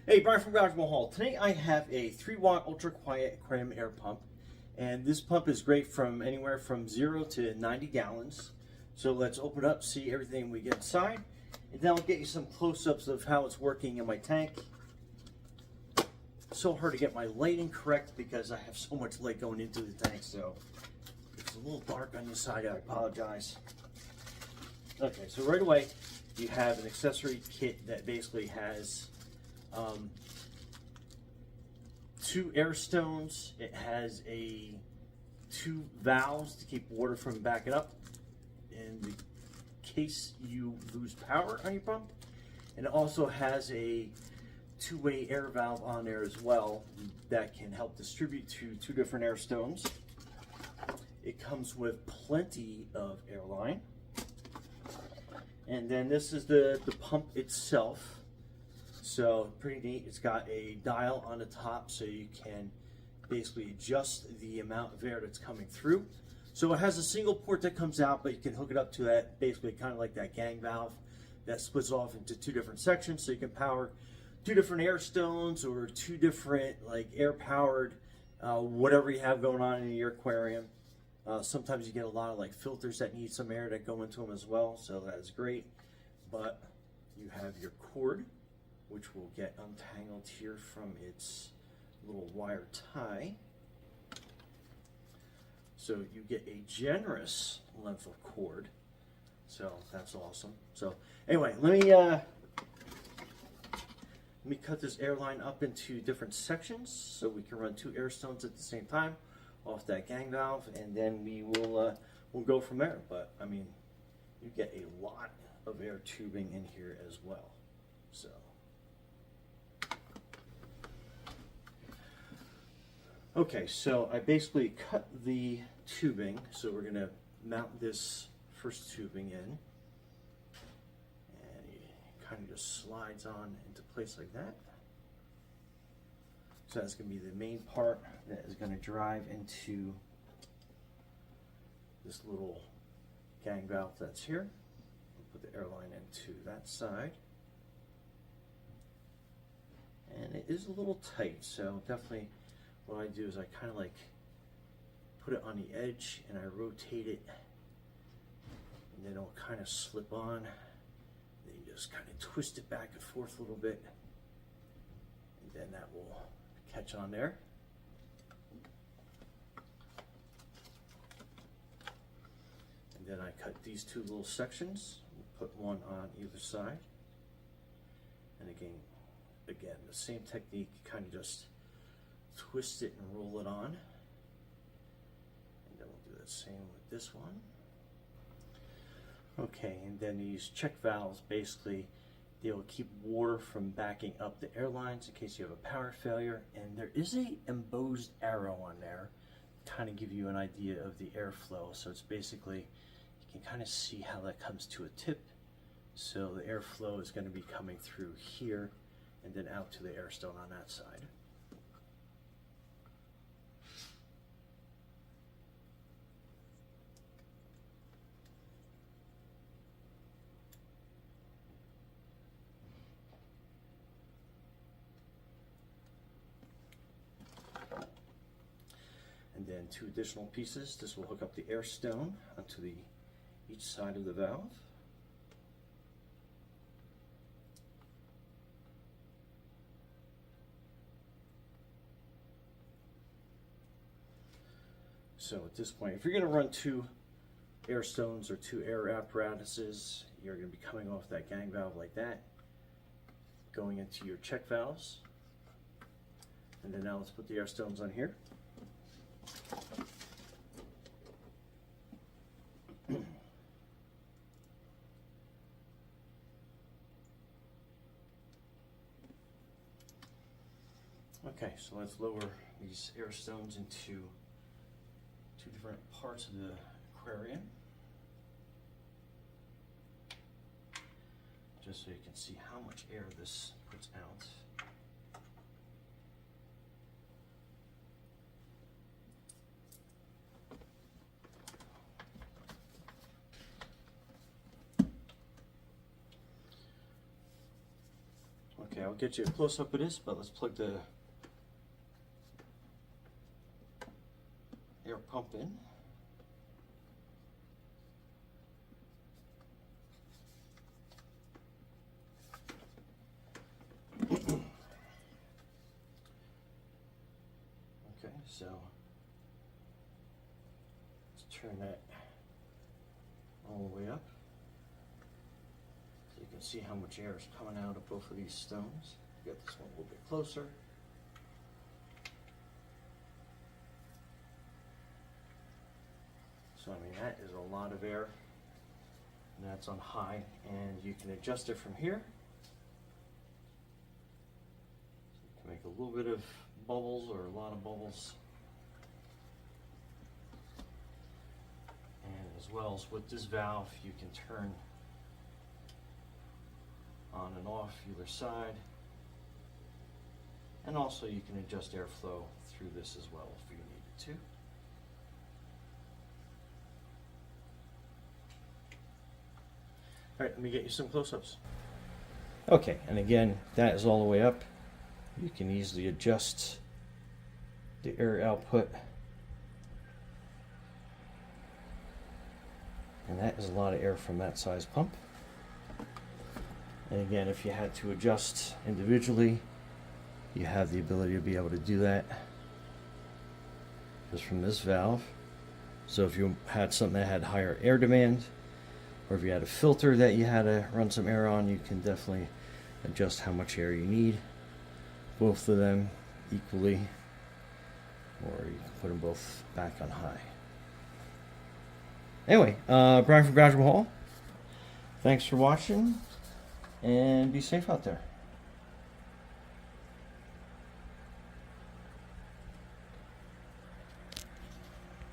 Hey, Brian from Garage Hall. Today I have a 3-watt ultra quiet aquarium air pump, and this pump is great from anywhere from 0 to 90 gallons. So let's open it up, see everything we get inside, and then I'll get you some close-ups of how it's working in my tank. It's so hard to get my lighting correct because I have so much light going into the tank, so it's a little dark on the side. I apologize. Okay, so right away you have an accessory kit that basically has 2 air stones. It has 2 valves to keep water from backing up in the case you lose power on your pump. And it also has a 2-way air valve on there as well that can help distribute to 2 different air stones. It comes with plenty of airline. And then this is the pump itself. So pretty neat. It's got a dial on the top so you can basically adjust the amount of air that's coming through. So it has a single port that comes out, but you can hook it up to that, basically kind of like that gang valve that splits off into 2 different sections, so you can power 2 different air stones or 2 different like air powered whatever you have going on in your aquarium. Sometimes you get a lot of like filters that need some air that go into them as well, so that is great. But you have your cord, which will get untangled here from its little wire tie. So you get a generous length of cord, so that's awesome. So anyway, let me cut this air line up into different sections so we can run 2 air stones at the same time off that gang valve, and then we'll go from there. But I mean, you get a lot of air tubing in here as well. So okay, so I basically cut the tubing, so we're going to mount this first tubing in, and it kind of just slides on into place like that. So that's going to be the main part that is going to drive into this little gang valve that's here. We'll put the air line into that side. And it is a little tight, so definitely what I do is I kind of like put it on the edge and I rotate it, and then it'll kind of slip on. Then you just kind of twist it back and forth a little bit, and then that will catch on there. And then I cut these 2 little sections, put one on either side, and again the same technique, kind of just twist it and roll it on, and then we'll do the same with this one. Okay, and then these check valves, basically they will keep water from backing up the air lines in case you have a power failure, and there is a embossed arrow on there to kind of give you an idea of the airflow. So it's basically, you can kind of see how that comes to a tip. So the airflow is going to be coming through here and then out to the air stone on that side. And then 2 additional pieces. This will hook up the air stone onto each side of the valve. So at this point, if you're going to run 2 air stones or 2 air apparatuses, you're going to be coming off that gang valve like that, going into your check valves. And then now let's put the air stones on here. Okay, so let's lower these air stones into 2 different parts of the aquarium, just so you can see how much air this puts out. Okay, I'll get you a close-up of this, but let's plug the air pump in. Okay, so let's turn that all the way up so you can see how much air is coming out of both of these stones. Get this one a little bit closer. So I mean, that is a lot of air, and that's on high, and you can adjust it from here. So you can make a little bit of bubbles or a lot of bubbles. And as well as with this valve, you can turn on and off either side. And also you can adjust airflow through this as well if you needed to. All right, let me get you some close-ups. Okay, and again, that is all the way up. You can easily adjust the air output. And that is a lot of air from that size pump. And again, if you had to adjust individually, you have the ability to be able to do that just from this valve. So if you had something that had higher air demand, or if you had a filter that you had to run some air on, you can definitely adjust how much air you need. Both of them equally, or you can put them both back on high. Anyway, Brian from Graduate Hall. Thanks for watching, and be safe out there.